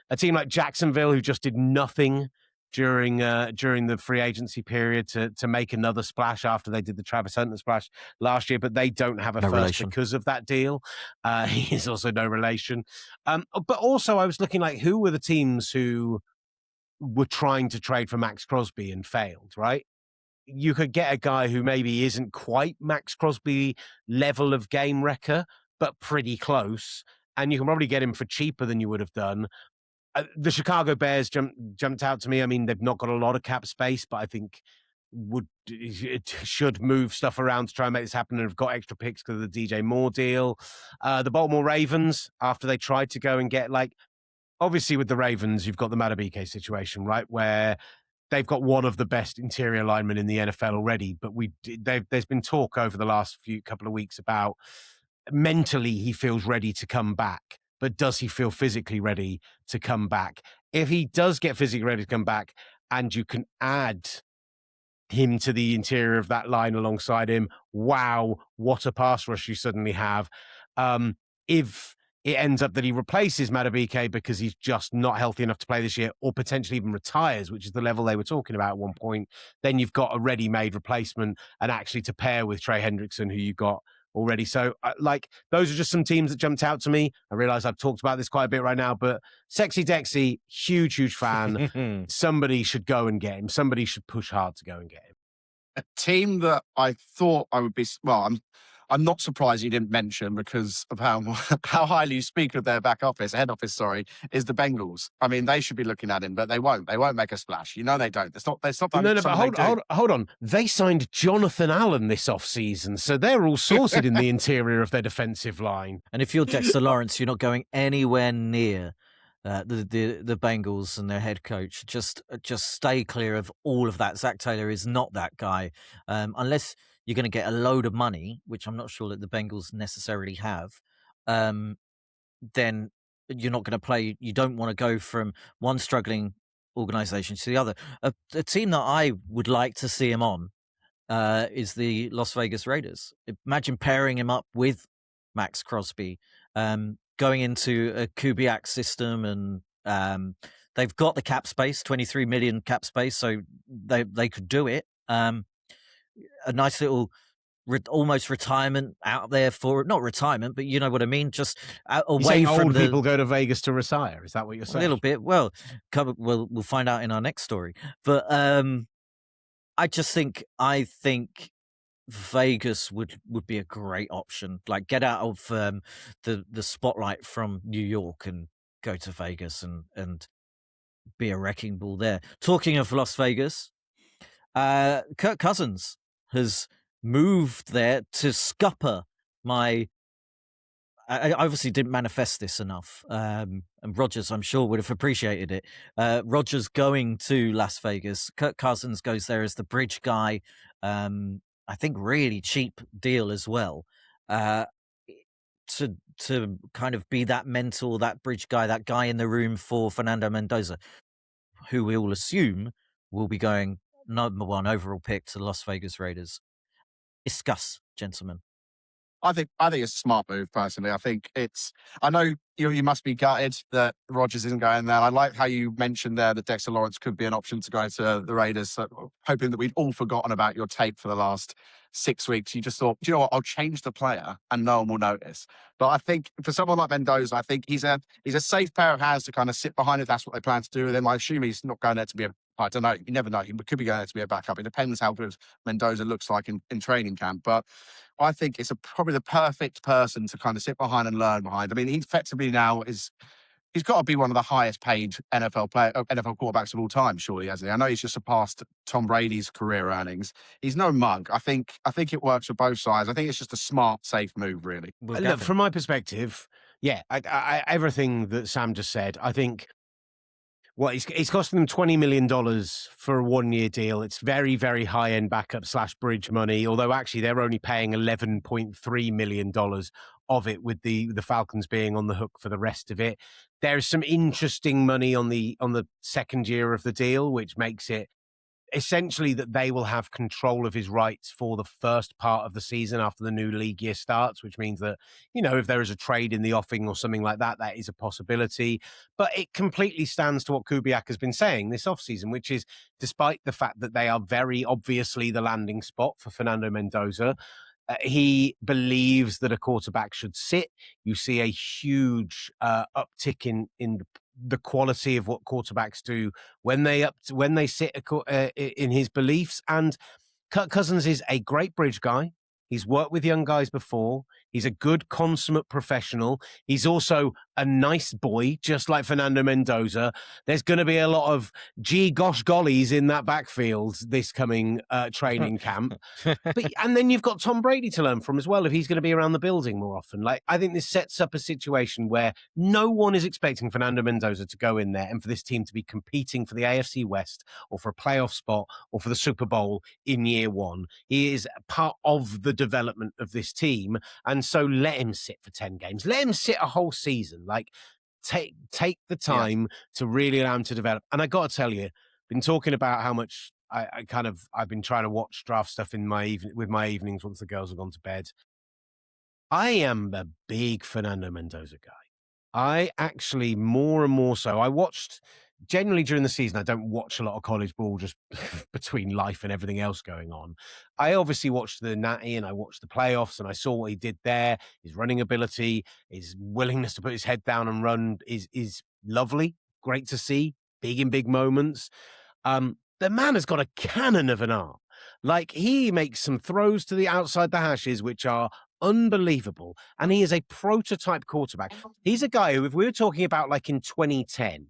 a team like Jacksonville, who just did nothing during the free agency period to make another splash after they did the Travis Hunter splash last year, but they don't have a first because of that deal. He is also no relation. But also I was looking like, who were the teams who were trying to trade for Max Crosby and failed, right? You could get a guy who maybe isn't quite Max Crosby level of game wrecker, but pretty close. And you can probably get him for cheaper than you would have done. The Chicago Bears jumped out to me. I mean, they've not got a lot of cap space, but I think it should move stuff around to try and make this happen, and have got extra picks because of the DJ Moore deal. The Baltimore Ravens, after they tried to go and get, like, obviously with the Ravens, you've got the Madubuike situation, right, where they've got one of the best interior linemen in the NFL already, but there's been talk over the last couple of weeks about mentally he feels ready to come back, but does he feel physically ready to come back? If he does get physically ready to come back and you can add him to the interior of that line alongside him, wow, what a pass rush you suddenly have. If it ends up that he replaces Madubuike because he's just not healthy enough to play this year, or potentially even retires, which is the level they were talking about at one point, then you've got a ready-made replacement, and actually to pair with Trey Hendrickson, who you got already. So, those are just some teams that jumped out to me. I realize I've talked about this quite a bit right now, but Sexy Dexy, huge fan. Somebody should go and get him. Somebody should push hard to go and get him. A team that I thought I would be, I'm not surprised you didn't mention, because of how highly you speak of their head office, is the Bengals. I mean, they should be looking at him, but they won't. They won't make a splash. You know they don't. It's not. No, but hold on. They signed Jonathan Allen this offseason, so they're all sorted in the interior of their defensive line. And if you're Dexter Lawrence, you're not going anywhere near the Bengals and their head coach. Just stay clear of all of that. Zach Taylor is not that guy, unless you're going to get a load of money, which I'm not sure that the Bengals necessarily have. Then you're not going to play. You don't want to go from one struggling organization to the other. A team that I would like to see him on is the Las Vegas Raiders. Imagine pairing him up with Max Crosby, going into a Kubiak system, and they've got the cap space, 23 million cap space, so they could do it. A nice little almost retirement out there for, not retirement, but you know what I mean, just away from old people go to Vegas to retire. Is that what you're saying? A little bit. Well, we'll find out in our next story. But I think Vegas would be a great option. Like, get out of the spotlight from New York and go to Vegas and be a wrecking ball there. Talking of Las Vegas, Kirk Cousins has moved there to scupper my. I obviously didn't manifest this enough, and Rodgers, I'm sure, would have appreciated it. Rodgers going to Las Vegas. Kirk Cousins goes there as the bridge guy. I think really cheap deal as well. To kind of be that mentor, that bridge guy, that guy in the room for Fernando Mendoza, who we all assume will be going number 1 overall pick to the Las Vegas Raiders. Discuss, gentlemen. I think it's a smart move, personally. I think I know you must be gutted that Rodgers isn't going there. I like how you mentioned there that Dexter Lawrence could be an option to go to the Raiders. So, hoping that we'd all forgotten about your tape for the last 6 weeks. You just thought, do you know what? I'll change the player and no one will notice. But I think for someone like Mendoza, I think he's a safe pair of hands to kind of sit behind if that's what they plan to do with him. I assume he's not going there to be I don't know. You never know. He could be going there to be a backup. It depends how good Mendoza looks like in training camp. But I think it's probably the perfect person to kind of sit behind and learn behind. I mean, he effectively now he's got to be one of the highest paid NFL quarterbacks of all time, surely, hasn't he? I know he's just surpassed Tom Brady's career earnings. He's no mug. I think it works for both sides. I think it's just a smart, safe move, really. Well, Look, from my perspective, yeah, everything that Sam just said, I think. Well, it's costing them $20 million for a 1-year deal. It's very, very high-end backup / bridge money, although actually they're only paying $11.3 million of it, with the Falcons being on the hook for the rest of it. There's some interesting money on the second year of the deal, which makes it essentially that they will have control of his rights for the first part of the season after the new league year starts, which means that, if there is a trade in the offing or something like that, that is a possibility. But it completely stands to what Kubiak has been saying this offseason, which is, despite the fact that they are very obviously the landing spot for Fernando Mendoza, he believes that a quarterback should sit. You see a huge uptick in the quality of what quarterbacks do when they sit in his beliefs. And Kirk Cousins is a great bridge guy. He's worked with young guys before. He's a good, consummate professional. He's also a nice boy, just like Fernando Mendoza. There's going to be a lot of gee gosh gollies in that backfield this coming training camp. And then you've got Tom Brady to learn from as well, if he's going to be around the building more often. Like, I think this sets up a situation where no one is expecting Fernando Mendoza to go in there and for this team to be competing for the AFC West or for a playoff spot or for the Super Bowl in year 1. He is part of the development of this team. And so let him sit for 10 games. Let him sit a whole season. Like, take the time to really allow him to develop. And I got to tell you, been talking about how much I've been trying to watch draft stuff in with my evenings once the girls have gone to bed. I am a big Fernando Mendoza guy. I actually, more and more so, I watched, generally during the season, I don't watch a lot of college ball just between life and everything else going on. I obviously watched the Natty and I watched the playoffs and I saw what he did there. His running ability, his willingness to put his head down and run is lovely. Great to see. Big in big moments. The man has got a cannon of an arm. Like, he makes some throws to the outside the hashes, which are unbelievable. And he is a prototype quarterback. He's a guy who, if we were talking about like in 2010,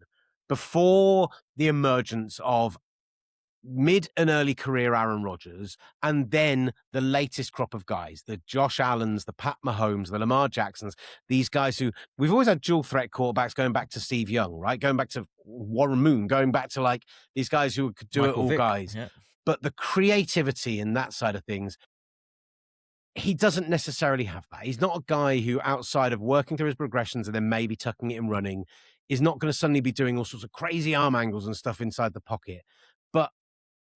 before the emergence of mid and early career Aaron Rodgers, and then the latest crop of guys, the Josh Allens, the Pat Mahomes, the Lamar Jacksons, these guys who we've always had dual threat quarterbacks going back to Steve Young, right? Going back to Warren Moon, going back to like these guys who could do Michael it all Vick, guys. Yeah. But the creativity and that side of things, he doesn't necessarily have that. He's not a guy who, outside of working through his progressions and then maybe tucking it and running, is not going to suddenly be doing all sorts of crazy arm angles and stuff inside the pocket. But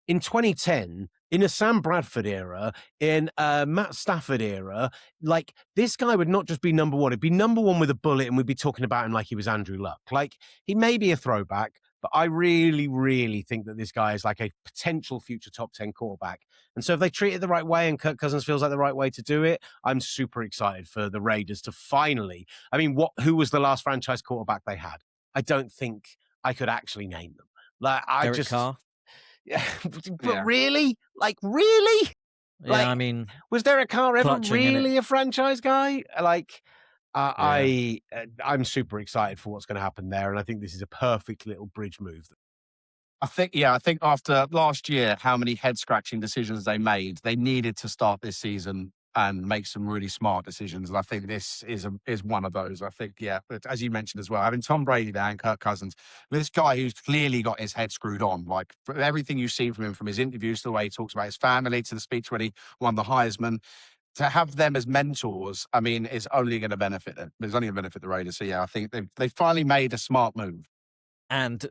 in 2010, in a Sam Bradford era, in a Matt Stafford era, like, this guy would not just be number 1, he'd be number 1 with a bullet, and we'd be talking about him like he was Andrew Luck. Like, he may be a throwback, but I really, really think that this guy is like a potential future top 10 quarterback. And so if they treat it the right way and Kirk Cousins feels like the right way to do it, I'm super excited for the Raiders to finally, I mean, who was the last franchise quarterback they had? I don't think I could actually name them. Like, Derek Carr? Yeah, but really? Like, really? Yeah, like, I mean, was Derek Carr ever really a franchise guy? Like, I'm super excited for what's going to happen there, and I think this is a perfect little bridge move. I think after last year, how many head-scratching decisions they made, they needed to start this season and make some really smart decisions. And I think this is one of those. I think, but as you mentioned as well, having Tom Brady there and Kirk Cousins, this guy who's clearly got his head screwed on, like everything you've seen from him, from his interviews to the way he talks about his family, to the speech when he won the Heisman, to have them as mentors, I mean, is only going to benefit them. It's only going to benefit the Raiders. So I think they've finally made a smart move. And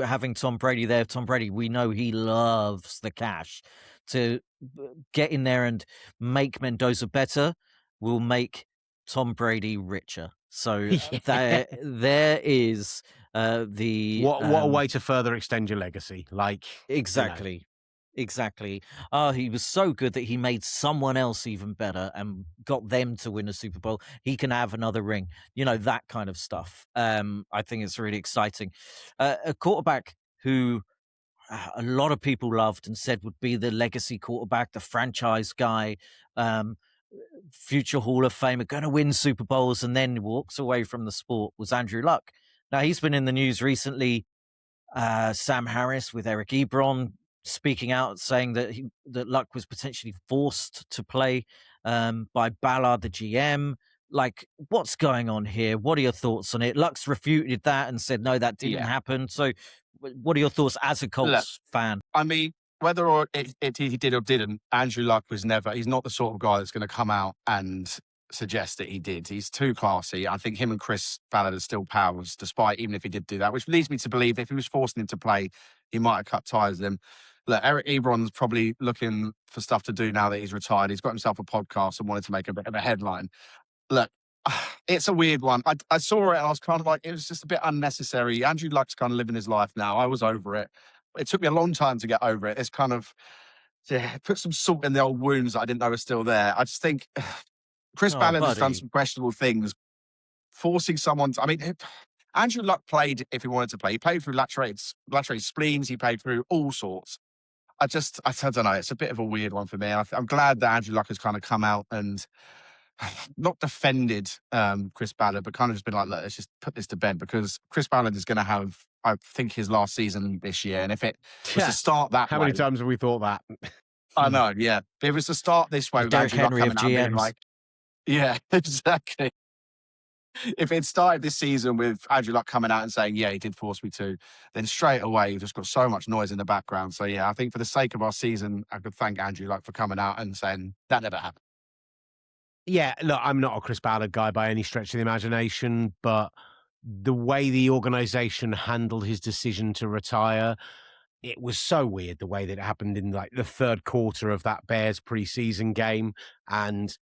having Tom Brady there, Tom Brady, we know he loves the cash. To get in there and make Mendoza better will make Tom Brady richer. So there is the what a way to further extend your legacy. Like exactly. You know. Exactly. Oh, he was so good that he made someone else even better and got them to win a Super Bowl. He can have another ring, that kind of stuff. I think it's really exciting. A quarterback who a lot of people loved and said would be the legacy quarterback, the franchise guy, future Hall of Famer, going to win Super Bowls, and then walks away from the sport, was Andrew Luck. Now, he's been in the news recently. Sam Harris with Eric Ebron speaking out, saying that that Luck was potentially forced to play by Ballard, the GM. Like, what's going on here? What are your thoughts on it? Luck's refuted that and said, no, that didn't happen. So what are your thoughts as a Colts fan? I mean, whether or he did or didn't, Andrew Luck he's not the sort of guy that's going to come out and suggest that he did. He's too classy. I think him and Chris Ballard are still pals, despite even if he did do that, which leads me to believe if he was forcing him to play, he might have cut ties with him. Look, Eric Ebron's probably looking for stuff to do now that he's retired. He's got himself a podcast and wanted to make a bit of a headline. Look, it's a weird one. I saw it and I was kind of like, it was just a bit unnecessary. Andrew Luck's kind of living his life now. I was over it. It took me a long time to get over it. It's kind of, put some salt in the old wounds that I didn't know were still there. I just think Chris Ballard has done some questionable things. Forcing someone to, I mean, Andrew Luck played if he wanted to play. He played through lateral spleens. He played through all sorts. I don't know. It's a bit of a weird one for me. I'm glad that Andrew Luck has kind of come out and not defended Chris Ballard, but kind of just been like, look, let's just put this to bed, because Chris Ballard is going to have, I think, his last season this year. And if it was to start that How many times have we thought that? I know, yeah. If it was to start this way with Derrick Andrew Luck Henry of coming out GMs. like, yeah, exactly. If it started this season with Andrew Luck coming out and saying, yeah, he did force me to, then straight away you've just got so much noise in the background. So, I think for the sake of our season, I could thank Andrew Luck for coming out and saying that never happened. Yeah, look, I'm not a Chris Ballard guy by any stretch of the imagination, but the way the organization handled his decision to retire, it was so weird the way that it happened in like the third quarter of that Bears preseason game, and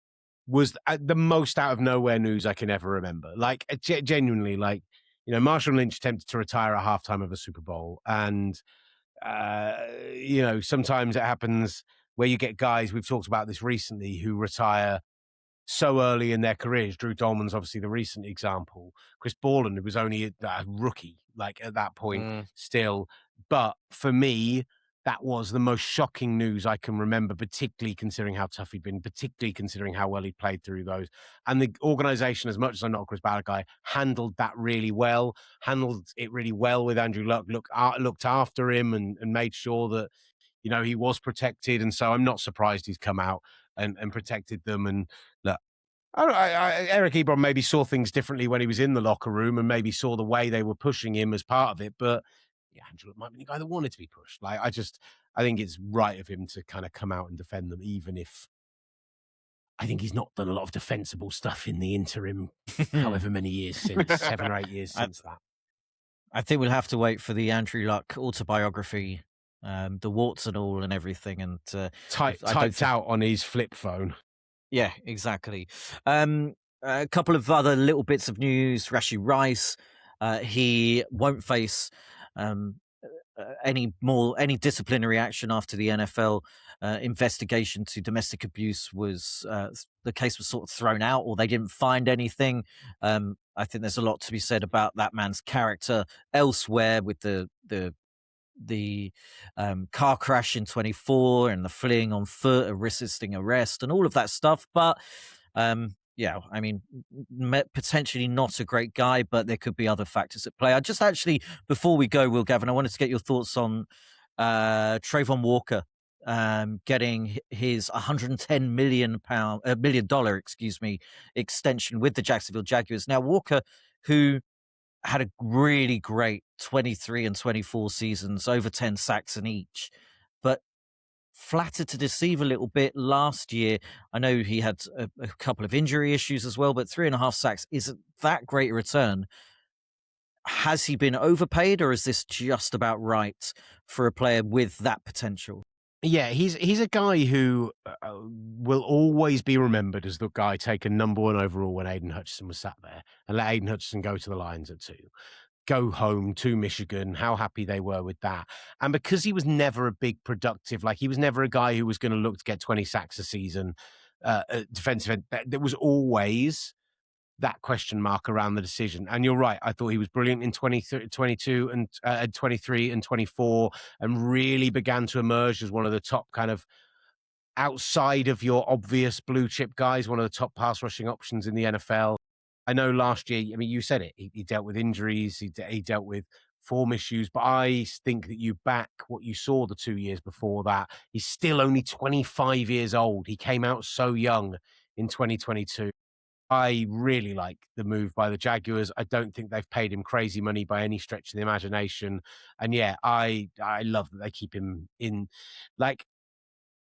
was the most out of nowhere news I can ever remember. Like, genuinely, like, Marshawn Lynch attempted to retire at halftime of a Super Bowl. And, sometimes it happens where you get guys, we've talked about this recently, who retire so early in their careers. Drew Dolman's obviously the recent example. Chris Borland, who was only a rookie, like at that point still. But for me, that was the most shocking news I can remember, particularly considering how tough he'd been, particularly considering how well he played through those. And the organization, as much as I'm not a Chris Ballard guy, handled that really well, handled it really well with Andrew Luck, looked after him and made sure that, he was protected. And so I'm not surprised he's come out and protected them. And look, Eric Ebron maybe saw things differently when he was in the locker room and maybe saw the way they were pushing him as part of it. But Andrew might be the guy that wanted to be pushed. Like, I think it's right of him to kind of come out and defend them, even if I think he's not done a lot of defensible stuff in the interim, however many years since, 7 or 8 years since that. I think we'll have to wait for the Andrew Luck autobiography, the warts and all and everything. And typed out on his flip phone. Yeah, exactly. A couple of other little bits of news. Rashee Rice, he won't face any disciplinary action after the NFL investigation to domestic abuse was the case was sort of thrown out, or they didn't find anything. I think there's a lot to be said about that man's character elsewhere, with the car crash in 24 and the fleeing on foot, resisting arrest, and all of that stuff. But yeah, I mean, potentially not a great guy, but there could be other factors at play. I just actually, before we go, Will Gavin, I wanted to get your thoughts on Trayvon Walker getting his $110 million, excuse me, extension with the Jacksonville Jaguars. Now, Walker, who had a really great 23 and 24 seasons, over 10 sacks in each, but flattered to deceive a little bit last year. I know he had a couple of injury issues as well, but 3.5 sacks isn't that great a return. Has he been overpaid, or is this just about right for a player with that potential? Yeah, he's a guy who will always be remembered as the guy taken number 1 overall when Aiden Hutchinson was sat there, and let Aiden Hutchinson go to the Lions at 2. Go home to Michigan, how happy they were with that. And because he was never a big productive, like he was never a guy who was going to look to get 20 sacks a season, defensive end, there was always that question mark around the decision. And you're right, I thought he was brilliant in 22 and 23 and 24, and really began to emerge as one of the top kind of, outside of your obvious blue chip guys, one of the top pass rushing options in the NFL. I know last year, I mean, you said it, he dealt with injuries, he dealt with form issues, but I think that you back what you saw the 2 years before that. He's still only 25 years old. He came out so young in 2022. I really like the move by the Jaguars. I don't think they've paid him crazy money by any stretch of the imagination. And yeah, I love that they keep him in. Like,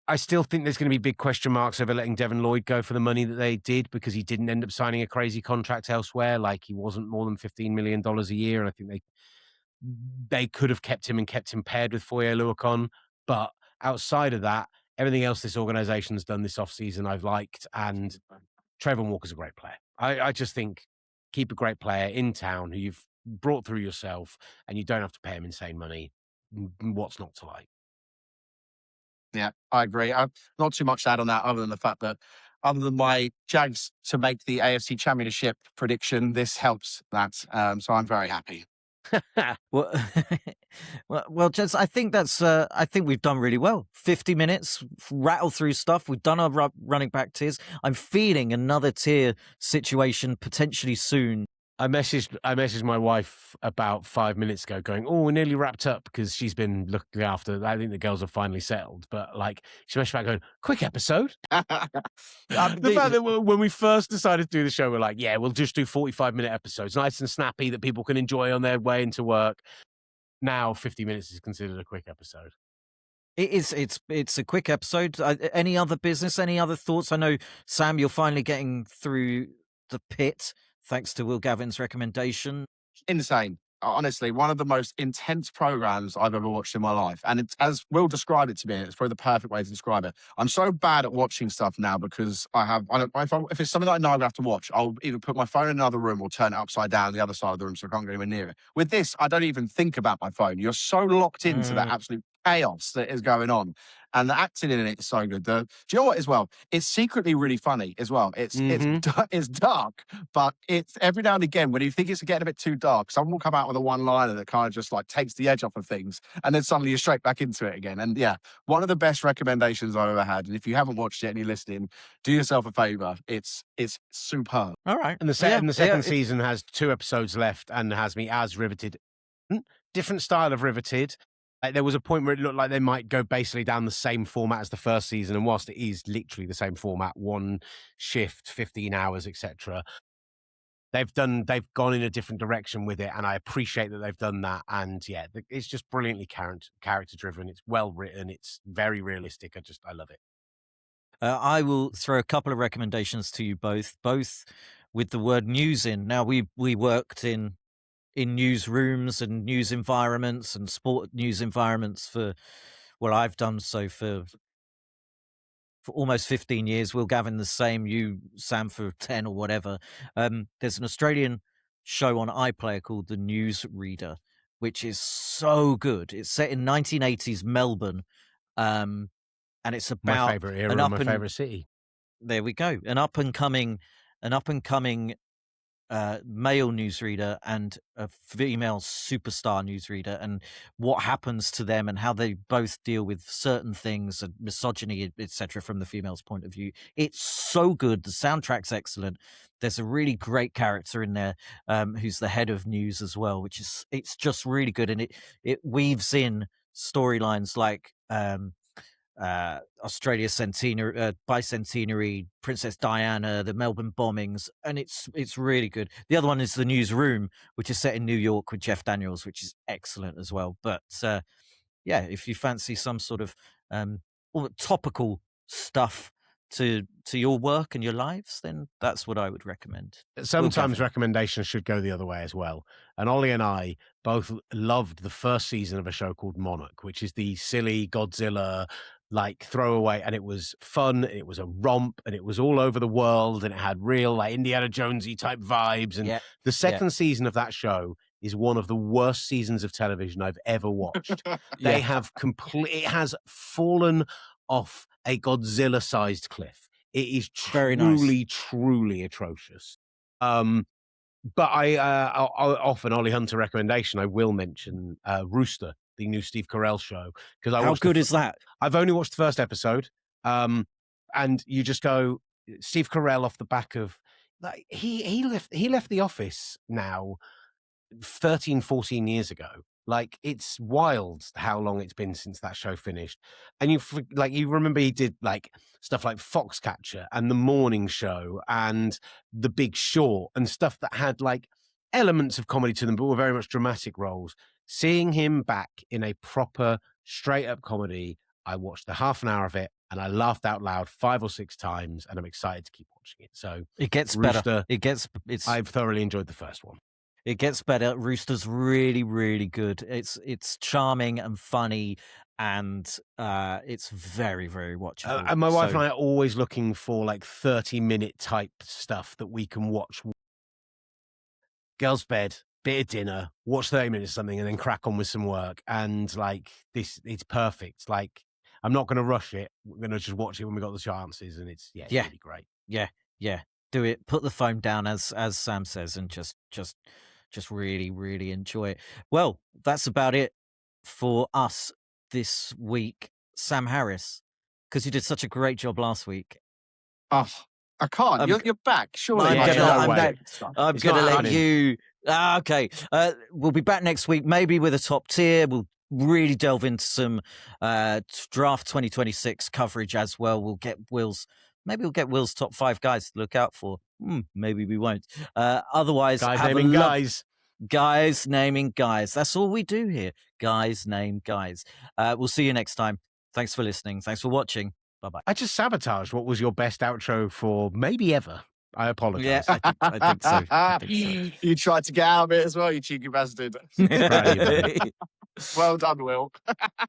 I still think there's going to be big question marks over letting Devin Lloyd go for the money that they did, because he didn't end up signing a crazy contract elsewhere. Like, he wasn't more than $15 million a year. And I think they could have kept him and kept him paired with Foye Oluokun. But outside of that, everything else this organization's done this offseason I've liked. And Trayvon Walker's a great player. I just think keep a great player in town who you've brought through yourself, and you don't have to pay him insane money. What's not to like? Yeah, I agree. I've not too much to add on that, other than the fact that, other than my Jags to make the AFC Championship prediction, this helps that. So I'm very happy. Well, well, Jess, I think that's. I think we've done really well. 50 minutes, rattle through stuff. We've done our running back tiers. I'm feeling another tier situation potentially soon. I messaged my wife about 5 minutes ago going, "Oh, we're nearly wrapped up," because she's been looking after, I think the girls have finally settled. But like, she messaged back going, "Quick episode." The fact that when we first decided to do the show, we're like, yeah, we'll just do 45-minute episodes, nice and snappy, that people can enjoy on their way into work. Now 50 minutes is considered a quick episode. It is. It's a quick episode. Any other business? Any other thoughts? I know, Sam, you're finally getting through the pit thanks to Will Gavin's recommendation. Insane. Honestly, one of the most intense programs I've ever watched in my life. And it's, as Will described it to me, it's probably the perfect way to describe it. I'm so bad at watching stuff now because if it's something that I know I'm going to have to watch, I'll either put my phone in another room or turn it upside down the other side of the room so I can't get anywhere near it. With this, I don't even think about my phone. You're so locked into that absolute chaos that is going on. And the acting in it is so good. Do you know what as well? It's secretly really funny as well. It's dark, but it's every now and again when you think it's getting a bit too dark, someone will come out with a one-liner that kind of just like takes the edge off of things, and then suddenly you're straight back into it again. And yeah, one of the best recommendations I've ever had. And if you haven't watched it and you're listening, do yourself a favor. It's superb. All right. And the second season has 2 episodes left and has me as riveted. Different style of riveted. There was a point where it looked like they might go basically down the same format as the first season, and whilst it is literally the same format, 1 shift, 15 hours, etc., they've gone in a different direction with it, and I appreciate that they've done that. And yeah, it's just brilliantly character driven. It's well written. It's very realistic. I love it. I will throw a couple of recommendations to you both with the word news in. Now, we worked in newsrooms and news environments and sport news environments I've done so for almost 15 years. Will Gavin the same, you, Sam, for 10 or whatever. There's an Australian show on iPlayer called The Newsreader, which is so good. It's set in 1980s Melbourne, and it's about my favorite era, my favorite city. There we go. An up and coming male newsreader and a female superstar newsreader, and what happens to them and how they both deal with certain things and misogyny, etc., from the female's point of view. It's so good. The soundtrack's excellent. There's a really great character in there who's the head of news as well, it's just really good, and it weaves in storylines like Australia bicentenary, Princess Diana, the Melbourne bombings, and it's really good. The other one is The Newsroom, which is set in New York with Jeff Daniels, which is excellent as well. But yeah, if you fancy some sort of topical stuff to your work and your lives, then that's what I would recommend. Sometimes recommendations should go the other way as well. And Ollie and I both loved the first season of a show called Monarch, which is the silly Godzilla like throwaway, and it was fun, it was a romp, and it was all over the world, and it had real like Indiana Jonesy type vibes. And the second season of that show is one of the worst seasons of television I've ever watched. They have it has fallen off a Godzilla-sized cliff. It is truly atrocious. But I often Ollie Hunter recommendation, I will mention Rooster, the new Steve Carell show, because how good is that? I've only watched the first episode, and you just go Steve Carell off the back of like he left The Office now 13, 14 years ago. Like, it's wild how long it's been since that show finished. And you remember he did like stuff like Foxcatcher and The Morning Show and The Big Short and stuff that had like elements of comedy to them, but were very much dramatic roles. Seeing him back in a proper straight up comedy, I watched the half an hour of it and I laughed out loud 5 or 6 times, and I'm excited to keep watching it. So it gets Rooster, better. I've thoroughly enjoyed the first one. It gets better. Rooster's really, really good. It's charming and funny, and it's very, very watchable. And my wife and I are always looking for like 30-minute type stuff that we can watch. Girls' bed, bit of dinner, watch 30 minutes of something, and then crack on with some work. And like this, it's perfect. Like, I'm not going to rush it. We're going to just watch it when we got the chances, and it's really great. Yeah. Do it. Put the phone down, as Sam says, and just really, really enjoy it. Well, that's about it for us this week. Sam Harris, because you did such a great job last week. Oh, I can't. You're back, surely. I'm gonna let you. Okay. We'll be back next week, maybe with a top tier. We'll really delve into some draft 2026 coverage as well. We'll get Will's top 5 guys to look out for. Maybe we won't. Otherwise, guys naming guys. That's all we do here. Guys name guys. We'll see you next time. Thanks for listening. Thanks for watching. Bye-bye. I just sabotaged what was your best outro for maybe ever. I apologize. Yeah, I think so. You tried to get out of it as well, you cheeky bastard. Well done, Will.